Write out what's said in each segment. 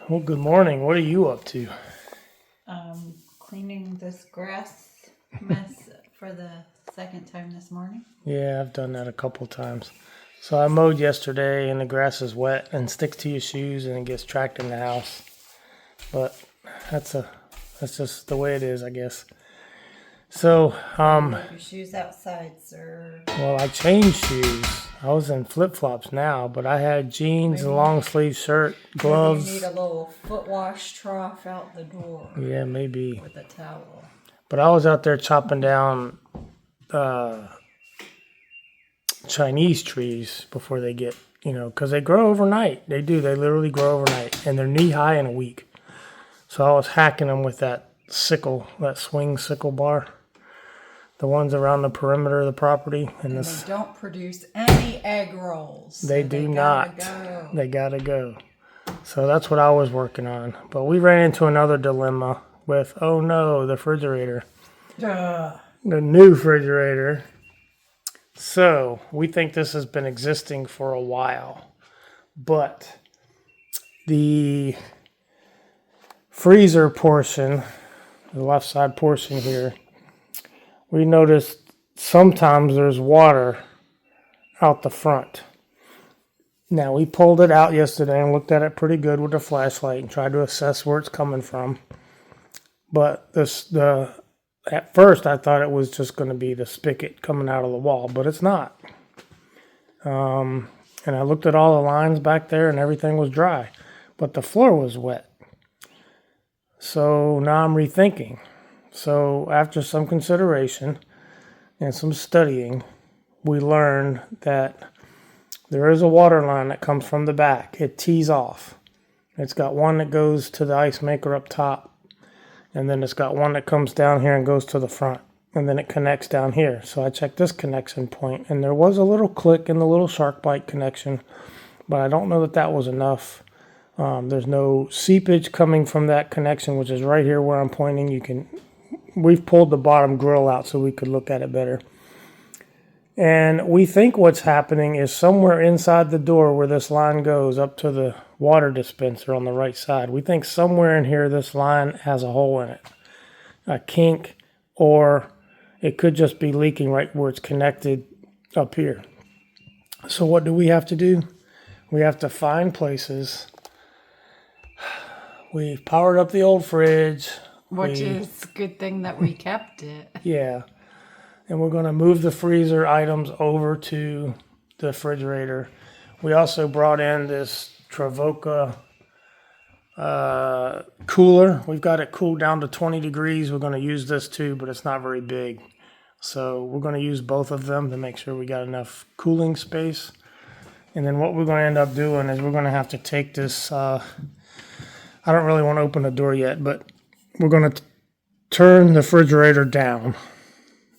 Well, good morning. What are you up to? Cleaning this grass mess for the second time this morning. Yeah, I've done that a couple times. So I mowed yesterday and the grass is wet and sticks to your shoes and it gets tracked in the house. But that's just the way it is, I guess. So, Leave your shoes outside, sir. well, I changed shoes. I was in flip-flops now, but I had jeans, a long sleeve shirt, gloves. Maybe you need a little foot wash trough out the door. Yeah, maybe. With a towel. But I was out there chopping down Chinese trees before they get, because they grow overnight. They do. They literally grow overnight, and they're knee high in a week. So I was hacking them with that sickle, that swing sickle bar, the ones around the perimeter of the property. And they don't produce any egg rolls. They do not. They gotta go. So that's what I was working on. But we ran into another dilemma with, oh no, the refrigerator. The new refrigerator. So we think this has been existing for a while, but the freezer portion, the left side portion here, we noticed sometimes there's water out the front. Now we pulled it out yesterday and looked at it pretty good with a flashlight and tried to assess where it's coming from. But at first, I thought it was just going to be the spigot coming out of the wall, but it's not. And I looked at all the lines back there, and everything was dry, but the floor was wet. So now I'm rethinking. So after some consideration and some studying, we learned that there is a water line that comes from the back. It tees off. It's got one that goes to the ice maker up top. And then it's got one that comes down here and goes to the front. And then it connects down here. So I checked this connection point, and there was a little click in the little shark bite connection. But I don't know that that was enough. There's no seepage coming from that connection, which is right here where I'm pointing. We've pulled the bottom grill out so we could look at it better. And we think what's happening is somewhere inside the door where this line goes up to the water dispenser on the right side. We think somewhere in here this line has a hole in it, a kink, or it could just be leaking right where it's connected up here. So what do we have to do? We have to find places. We've powered up the old fridge. Which is a good thing that we kept it. Yeah. And we're going to move the freezer items over to the refrigerator. We also brought in this Travoca cooler. We've got it cooled down to 20 degrees. We're going to use this too, but it's not very big. So we're going to use both of them to make sure we got enough cooling space. And then what we're going to end up doing is we're going to have to take this. I don't really want to open the door yet, but we're going to turn the refrigerator down,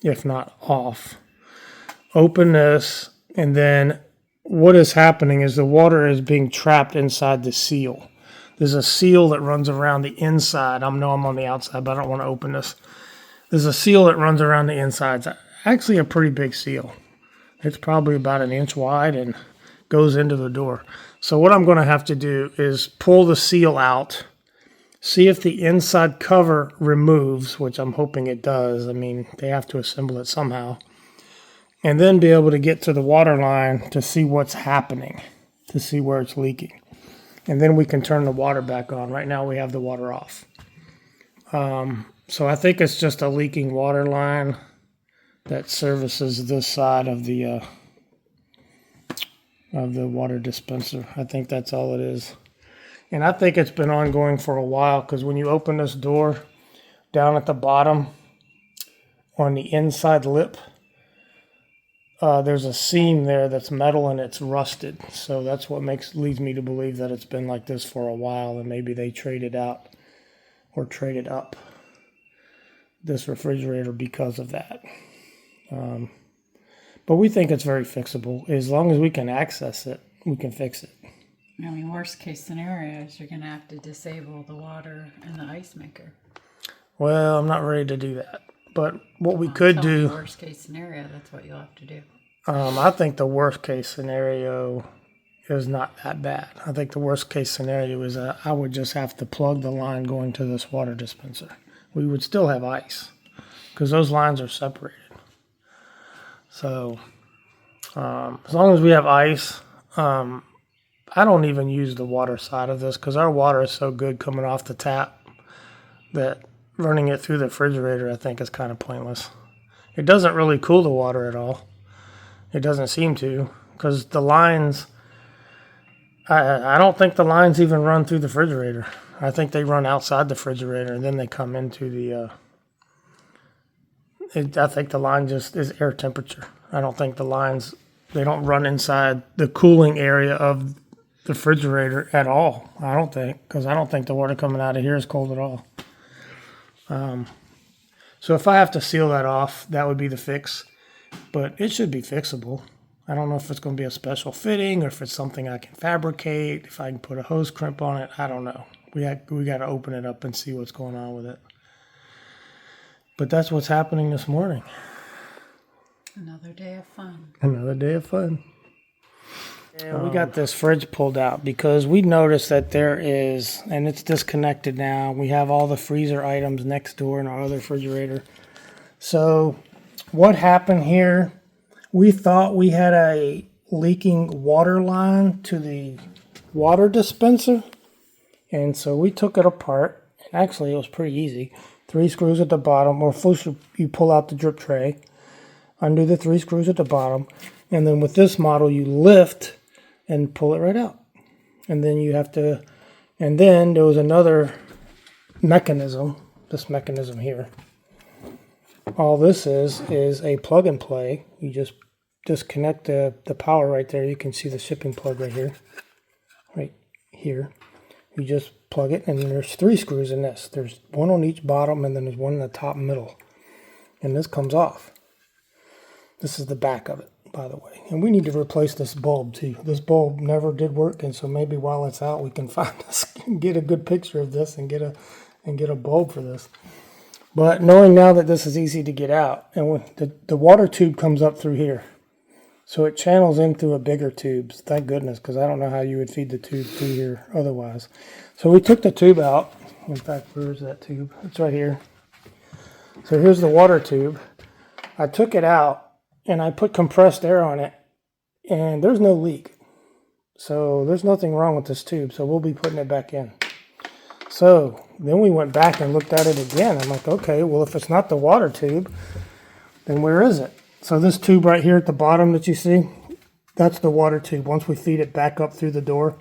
if not off. Open this, and then what is happening is the water is being trapped inside the seal. There's a seal that runs around the inside. I know I'm on the outside, but I don't want to open this. There's a seal that runs around the inside. It's actually a pretty big seal. It's probably about an inch wide and goes into the door. So what I'm going to have to do is pull the seal out, see if the inside cover removes, which I'm hoping it does. I mean, they have to assemble it somehow. And then be able to get to the water line to see what's happening, to see where it's leaking. And then we can turn the water back on. Right now we have the water off. So I think it's just a leaking water line that services this side of the water dispenser. I think that's all it is. And I think it's been ongoing for a while, because when you open this door, down at the bottom on the inside lip, there's a seam there that's metal and it's rusted. So that's what leads me to believe that it's been like this for a while, and maybe they traded out or traded up this refrigerator because of that. But we think it's very fixable. As long as we can access it, we can fix it. I mean, worst case scenario is you're going to have to disable the water in the ice maker. Well, I'm not ready to do that. But what we could do... Worst case scenario, that's what you'll have to do. I think the worst case scenario is not that bad. I think the worst case scenario is I would just have to plug the line going to this water dispenser. We would still have ice because those lines are separated. So as long as we have ice, I don't even use the water side of this because our water is so good coming off the tap that running it through the refrigerator I think is kind of pointless. It doesn't really cool the water at all. It doesn't seem to, because the lines, I don't think the lines even run through the refrigerator. I think they run outside the refrigerator and then they come into the, I think the line just is air temperature. I don't think the lines, they don't run inside the cooling area of the refrigerator at all. I don't think, because I don't think the water coming out of here is cold at all. So if I have to seal that off, that would be the fix. But it should be fixable. I don't know if it's going to be a special fitting or if it's something I can fabricate, if I can put a hose crimp on it. I don't know. We got to open it up and see what's going on with it. But that's what's happening this morning. Another day of fun. Another day of fun. And we got this fridge pulled out because we noticed that there is, and it's disconnected now. We have all the freezer items next door in our other refrigerator. So what happened here, we thought we had a leaking water line to the water dispenser. And so we took it apart. Actually, it was pretty easy. 3 screws at the bottom, or first you pull out the drip tray, undo the 3 screws at the bottom, and then with this model you lift and pull it right out. And then you have to, and then there was another mechanism, this mechanism here. All this is a plug and play. You just disconnect the power right there. You can see the shipping plug right here. Right here. You just plug it, and there's 3 screws in this. There's one on each bottom, and then there's one in the top middle. And this comes off. This is the back of it, by the way. And we need to replace this bulb too. This bulb never did work, and so maybe while it's out we can find this, get a good picture of this and get a bulb for this. But knowing now that this is easy to get out, and when the water tube comes up through here. So it channels in through a bigger tube. Thank goodness, because I don't know how you would feed the tube through here otherwise. So we took the tube out. In fact, where's that tube? It's right here. So here's the water tube. I took it out and I put compressed air on it, and there's no leak. So there's nothing wrong with this tube, so we'll be putting it back in. So then we went back and looked at it again. I'm like, okay, well, if it's not the water tube, then where is it? So this tube right here at the bottom that you see, that's the water tube. Once we feed it back up through the door,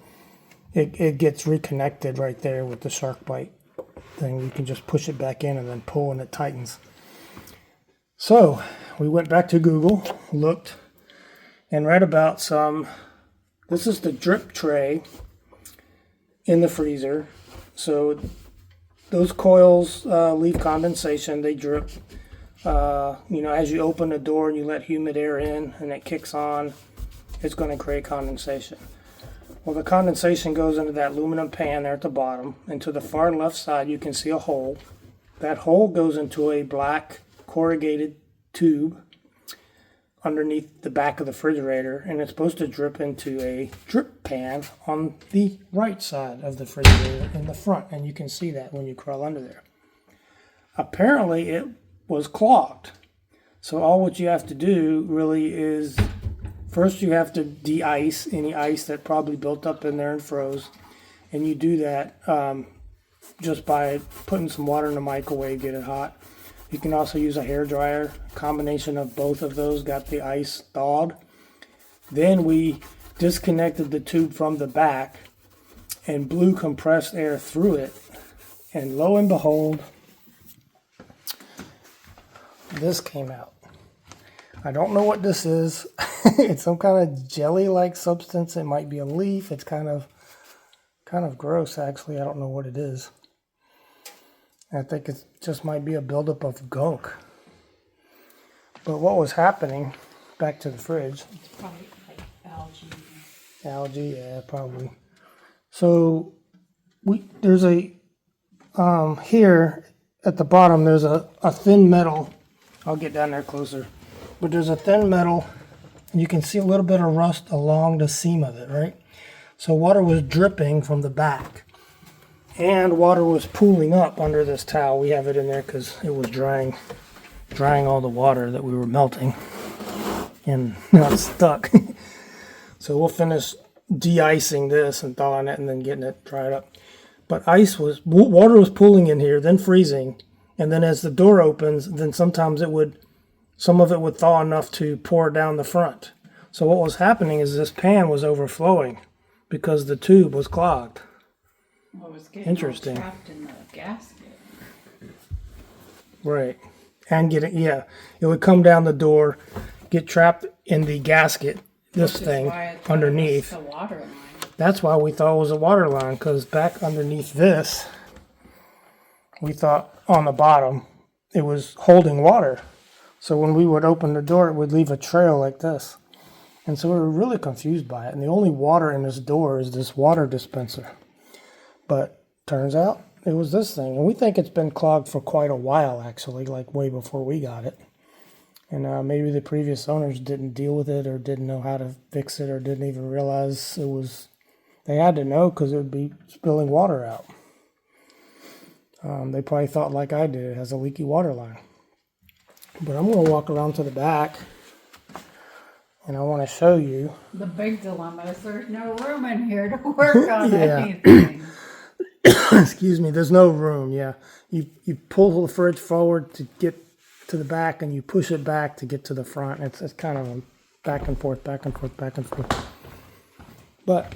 it gets reconnected right there with the shark bite thing. You can just push it back in and then pull and it tightens. So we went back to Google, looked, and read about this is the drip tray in the freezer. So those coils leave condensation, they drip. As you open the door and you let humid air in and it kicks on, it's going to create condensation. Well, the condensation goes into that aluminum pan there at the bottom, and to the far left side you can see a hole. That hole goes into a black corrugated tube underneath the back of the refrigerator, and it's supposed to drip into a drip pan on the right side of the refrigerator in the front, and you can see that when you crawl under there. Apparently it was clogged. So all what you have to do really is, first you have to de-ice any ice that probably built up in there and froze. And you do that just by putting some water in the microwave, get it hot. You can also use a hairdryer. Combination of both of those got the ice thawed. Then we disconnected the tube from the back and blew compressed air through it. And lo and behold, this came out. I don't know what this is. It's some kind of jelly-like substance. It might be a leaf. It's kind of gross, actually. I don't know what it is. I think it just might be a buildup of gunk. But what was happening, back to the fridge. It's probably like algae. Algae, yeah, probably. So there's a, here at the bottom, there's a thin metal. I'll get down there closer. But there's a thin metal And you can see a little bit of rust along the seam of it, right? So water was dripping from the back. And water was pooling up under this towel. We have it in there because it was drying all the water that we were melting. And now it's stuck. So we'll finish de-icing this and thawing it and then getting it dried up. But water was pooling in here, then freezing. And then as the door opens, then sometimes some of it would thaw enough to pour down the front. So what was happening is this pan was overflowing because the tube was clogged. Well, it was getting Interesting. trapped in the gasket. Right. And it would come down the door, get trapped in the gasket, this thing, underneath. The water line. That's why we thought it was a water line, because back underneath this, we thought on the bottom, it was holding water. So when we would open the door, it would leave a trail like this. And so we were really confused by it. And the only water in this door is this water dispenser. But turns out it was this thing. And we think it's been clogged for quite a while, actually, like way before we got it. And maybe the previous owners didn't deal with it or didn't know how to fix it or didn't even realize it was... They had to know because it would be spilling water out. They probably thought like I did, it has a leaky water line. But I'm going to walk around to the back and I want to show you. The big dilemma is there's no room in here to work on Yeah. anything. Excuse me, there's no room, yeah. You pull the fridge forward to get to the back and you push it back to get to the front. It's kind of a back and forth, back and forth, back and forth. But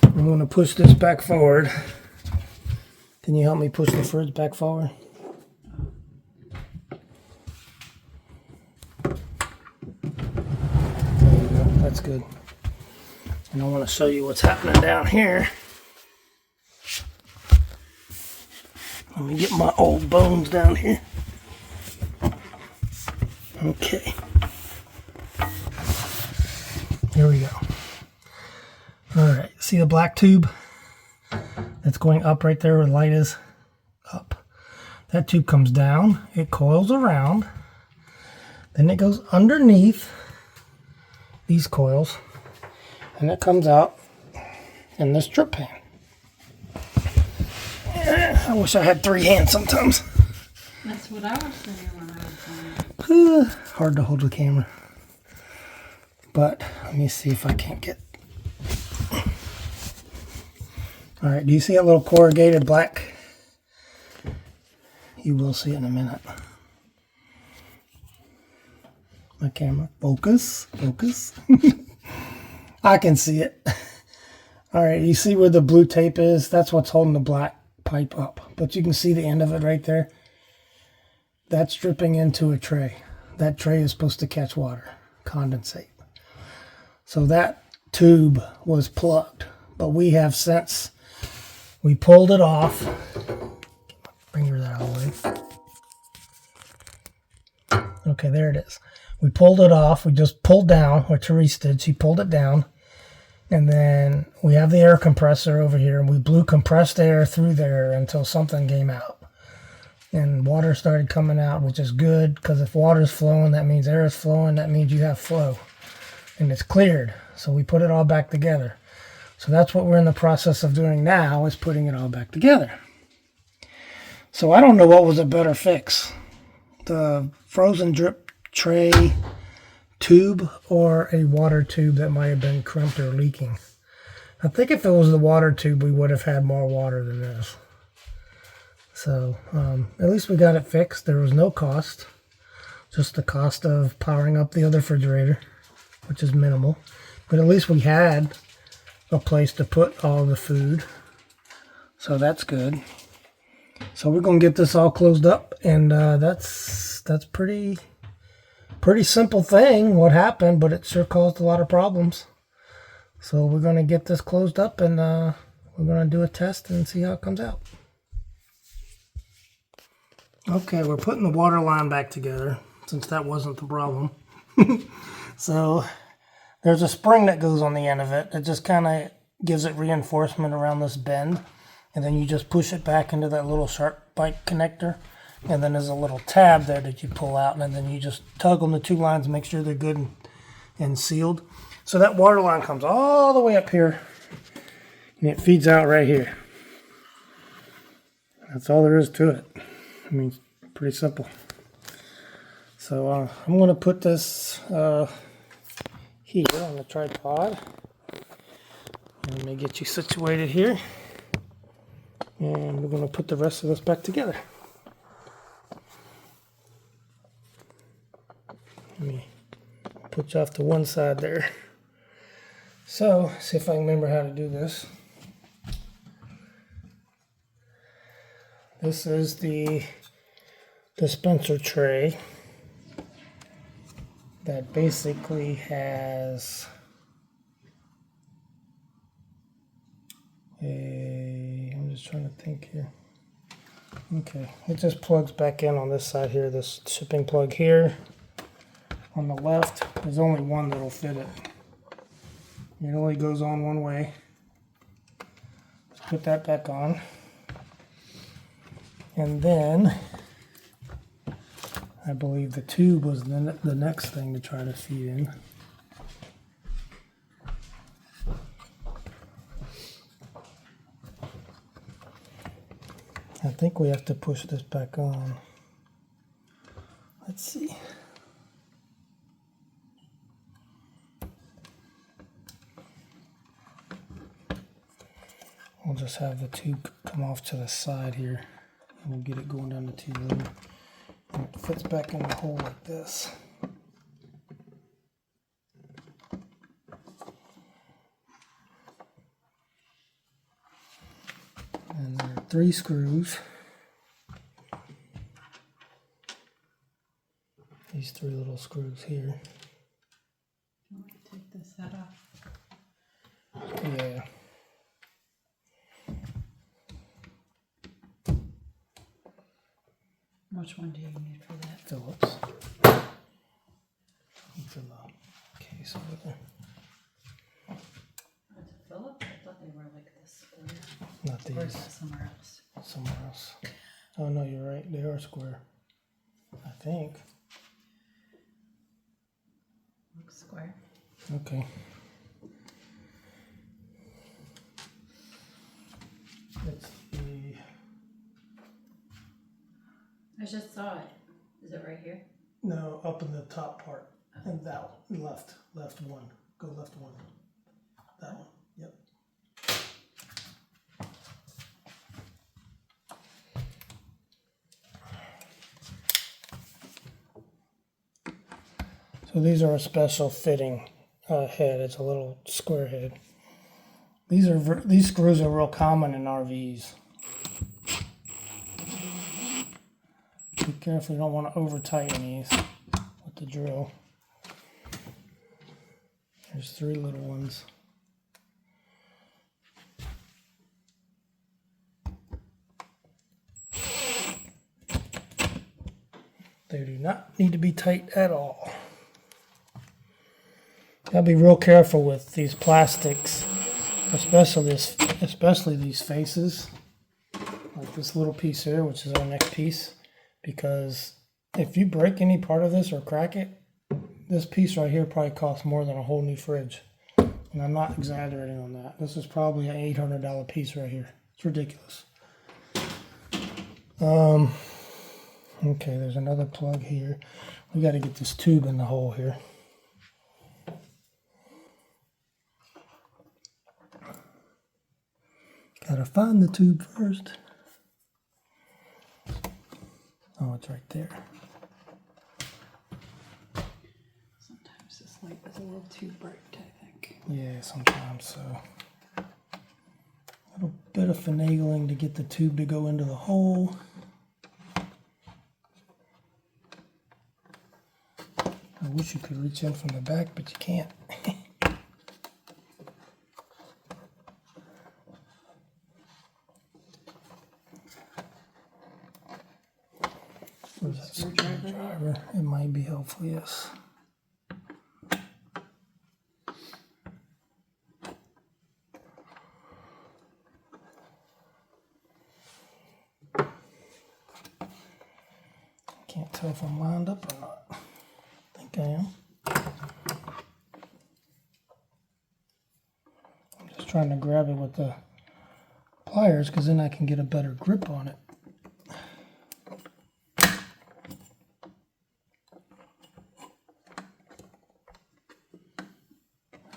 I'm going to push this back forward. Can you help me push the fridge back forward? There you go. That's good. And I want to show you what's happening down here. Let me get my old bones down here. Okay. Here we go. Alright, see the black tube that's going up right there where the light is? Up. That tube comes down, it coils around, then it goes underneath these coils, and it comes out in this drip pan. I wish I had 3 hands sometimes. That's what I was thinking when I was doing it. Hard to hold the camera. But let me see if I can't get... Alright, do you see that little corrugated black? You will see it in a minute. My camera. Focus. Focus. I can see it. Alright, you see where the blue tape is? That's what's holding the black pipe up. But you can see the end of it right there. That's dripping into a tray. That tray is supposed to catch water, condensate. So that tube was plugged. But we have since we pulled it off. Get my fingers out of the way. Okay, there it is. We pulled it off. We just pulled down, or Therese did. She pulled it down. And then we have the air compressor over here, and we blew compressed air through there until something came out. And water started coming out, which is good, because if water's flowing, that means air is flowing, that means you have flow. And it's cleared. So we put it all back together. So that's what we're in the process of doing now, is putting it all back together. So I don't know what was a better fix. The frozen drip tray tube or a water tube that might have been crimped or leaking. I think if it was the water tube, we would have had more water than this. So at least we got it fixed. There was no cost, just the cost of powering up the other refrigerator, which is minimal. But at least we had a place to put all the food, so that's good. So we're gonna get this all closed up, and that's pretty simple thing what happened, but it sure caused a lot of problems. So we're gonna get this closed up, and we're gonna do a test and see how it comes out. Okay, we're putting the water line back together since that wasn't the problem. So there's a spring that goes on the end of it. It just kind of gives it reinforcement around this bend. And then you just push it back into that little sharp bite connector. And then there's a little tab there that you pull out, and then you just tug on the two lines and make sure they're good and sealed. So that water line comes all the way up here, and it feeds out right here. That's all there is to it. I mean, pretty simple. So I'm going to put this here on the tripod. Let me get you situated here. And we're going to put the rest of this back together. Let me put you off to one side there. So, see if I can remember how to do this. This is the dispenser tray that basically has I'm just trying to think here. Okay, it just plugs back in on this side here, this shipping plug here. On the left, there's only one that'll fit it. It only goes on one way. Let's put that back on. And then, I believe the tube was the next thing to try to feed in. I think we have to push this back on. Let's see. We'll just have the tube come off to the side here, and we'll get it going down the tube lever. And it fits back in the hole like this. And there are 3 screws. These 3 little screws here. Take this head off. Yeah. Which one do you need for that? Phillips. It's in the case over there. Is it Phillips? I thought they were like this. Not Or is these. that somewhere else? Somewhere else. Oh no, you're right. They are square. I think. Looks square. Okay. It's the. I just saw it. Is it right here? No, up in the top part. And that one. Left one. Go left one. That one. Yep. So these are a special fitting head. It's a little square head. These screws are real common in RVs. Be careful, you don't want to over tighten these with the drill. There's 3 little ones. They do not need to be tight at all. Gotta be real careful with these plastics, especially these faces, like this little piece here, which is our next piece, because if you break any part of this or crack it, this piece right here probably costs more than a whole new fridge. And I'm not exaggerating on that. This is probably an $800 piece right here. It's ridiculous. Okay, there's another plug here. We got to get this tube in the hole here. Gotta find the tube first. Oh, it's right there. Sometimes this light is a little too bright, I think. Yeah, sometimes so. A little bit of finagling to get the tube to go into the hole. I wish you could reach in from the back, but you can't. Where's that screwdriver? It might be helpful, yes. if I'm lined up or not. I think I am. I'm just trying to grab it with the pliers because then I can get a better grip on it.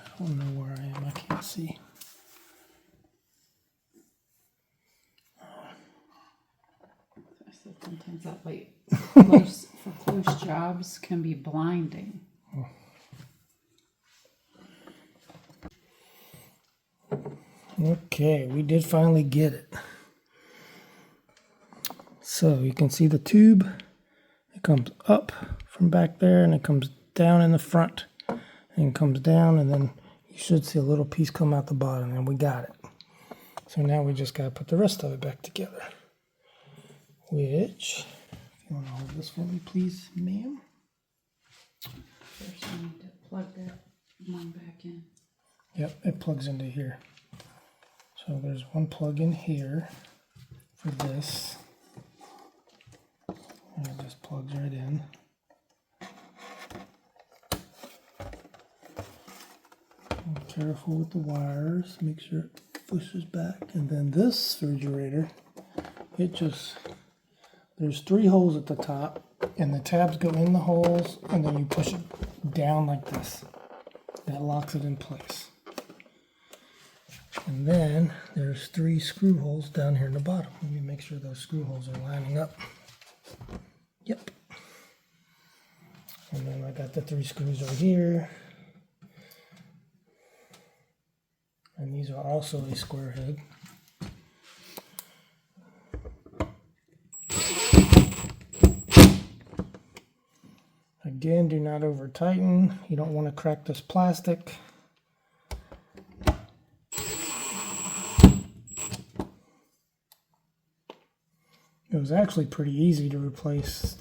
I don't know where I am. I can't see. Sometimes that light for close jobs can be blinding. Okay, we did finally get it. So you can see the tube. It comes up from back there and it comes down in the front and comes down, and then you should see a little piece come out the bottom, and we got it. So now we just got to put the rest of it back together. Which, if you want to hold this for me, please, ma'am. First, I need to plug that one back in. Yep, it plugs into here. So there's one plug in here for this. And it just plugs right in. Be careful with the wires, make sure it pushes back. And then this refrigerator, there's 3 holes at the top, and the tabs go in the holes, and then you push it down like this. That locks it in place. And then there's 3 screw holes down here in the bottom. Let me make sure those screw holes are lining up. Yep. And then I got the 3 screws over here. And these are also a square head. Again, do not over tighten. You don't want to crack this plastic. It was actually pretty easy to replace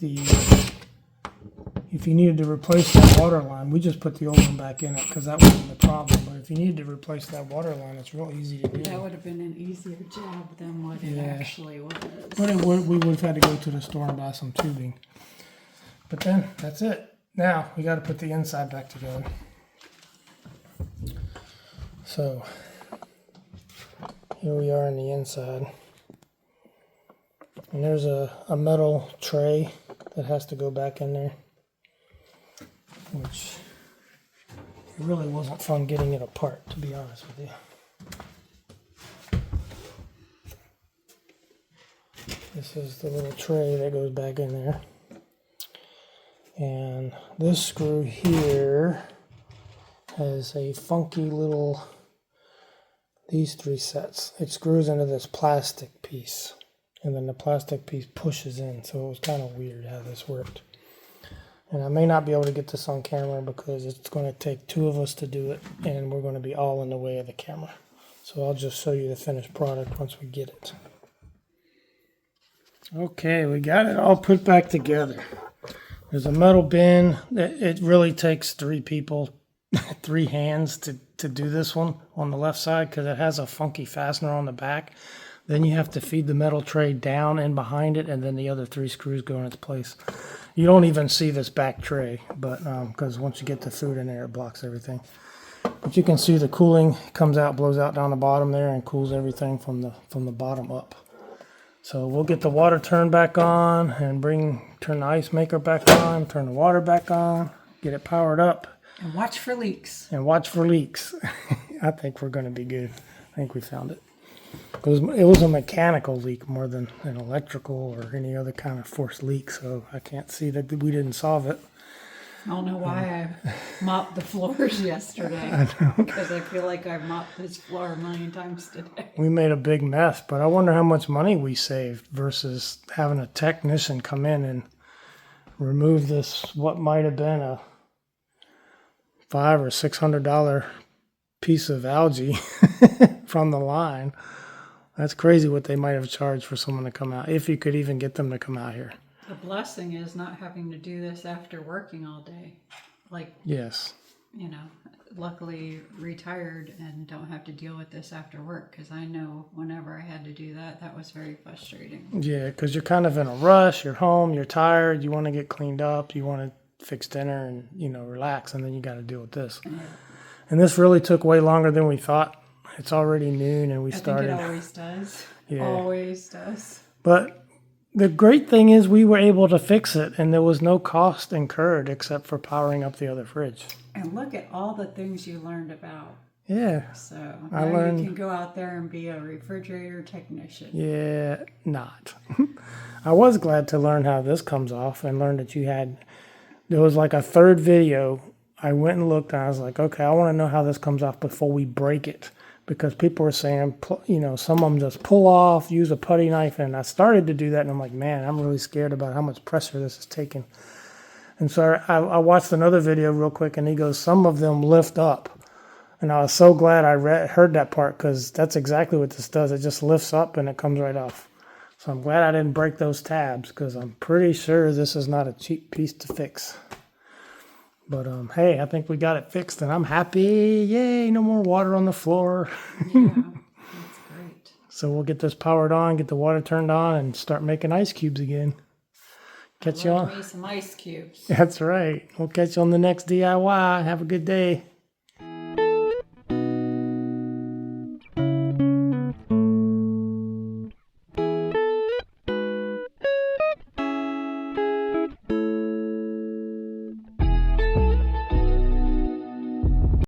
if you needed to replace that water line, we just put the old one back in it because that wasn't the problem. But if you needed to replace that water line, it's real easy to do. That would have been an easier job than what it actually was. But we would have had to go to the store and buy some tubing. But then, that's it. Now, we got to put the inside back together. So, here we are on the inside. And there's a metal tray that has to go back in there, which it really wasn't fun getting it apart, to be honest with you. This is the little tray that goes back in there. And this screw here has a funky little, these 3 sets. It screws into this plastic piece, and then the plastic piece pushes in, so it was kind of weird how this worked. And I may not be able to get this on camera because it's going to take 2 of us to do it, and we're going to be all in the way of the camera. So I'll just show you the finished product once we get it. Okay, we got it all put back together. There's a metal bin. It really takes 3 people, 3 hands to do this one on the left side because it has a funky fastener on the back. Then you have to feed the metal tray down and behind it, and then the other 3 screws go in its place. You don't even see this back tray, but because once you get the food in there, it blocks everything. But you can see the cooling comes out, blows out down the bottom there, and cools everything from the bottom up. So we'll get the water turned back on and turn the ice maker back on, turn the water back on, get it powered up. And watch for leaks. I think we're going to be good. I think we found it. It was a mechanical leak more than an electrical or any other kind of forced leak, so I can't see that we didn't solve it. I don't know why I mopped the floors yesterday. I know. Because I feel like I've mopped this floor a million times today. We made a big mess, but I wonder how much money we saved versus having a technician come in and remove this, what might have been a $500 or $600 piece of algae from the line. That's crazy what they might have charged for someone to come out, if you could even get them to come out here. The blessing is not having to do this after working all day. Like, yes, you know, luckily retired and don't have to deal with this after work, because I know whenever I had to do that, that was very frustrating. Yeah, because you're kind of in a rush. You're home. You're tired. You want to get cleaned up. You want to fix dinner and, relax. And then you got to deal with this. Yeah. And this really took way longer than we thought. It's already noon and we I started. think it always does. Yeah. Always does. But the great thing is we were able to fix it and there was no cost incurred except for powering up the other fridge. And look at all the things you learned about. Yeah. So I now learned- you can go out there and be a refrigerator technician. Yeah, not. I was glad to learn how this comes off and learn that there was like a third video. I went and looked and I was like, okay, I want to know how this comes off before we break it. Because people were saying, some of them just pull off, use a putty knife. And I started to do that and I'm like, man, I'm really scared about how much pressure this is taking. And so I watched another video real quick and he goes, some of them lift up. And I was so glad I heard that part because that's exactly what this does. It just lifts up and it comes right off. So I'm glad I didn't break those tabs because I'm pretty sure this is not a cheap piece to fix. But hey, I think we got it fixed and I'm happy. Yay, no more water on the floor. Yeah, that's great. So we'll get this powered on, get the water turned on, and start making ice cubes again. Catch you Love on. me some ice cubes. That's right. We'll catch you on the next DIY. Have a good day.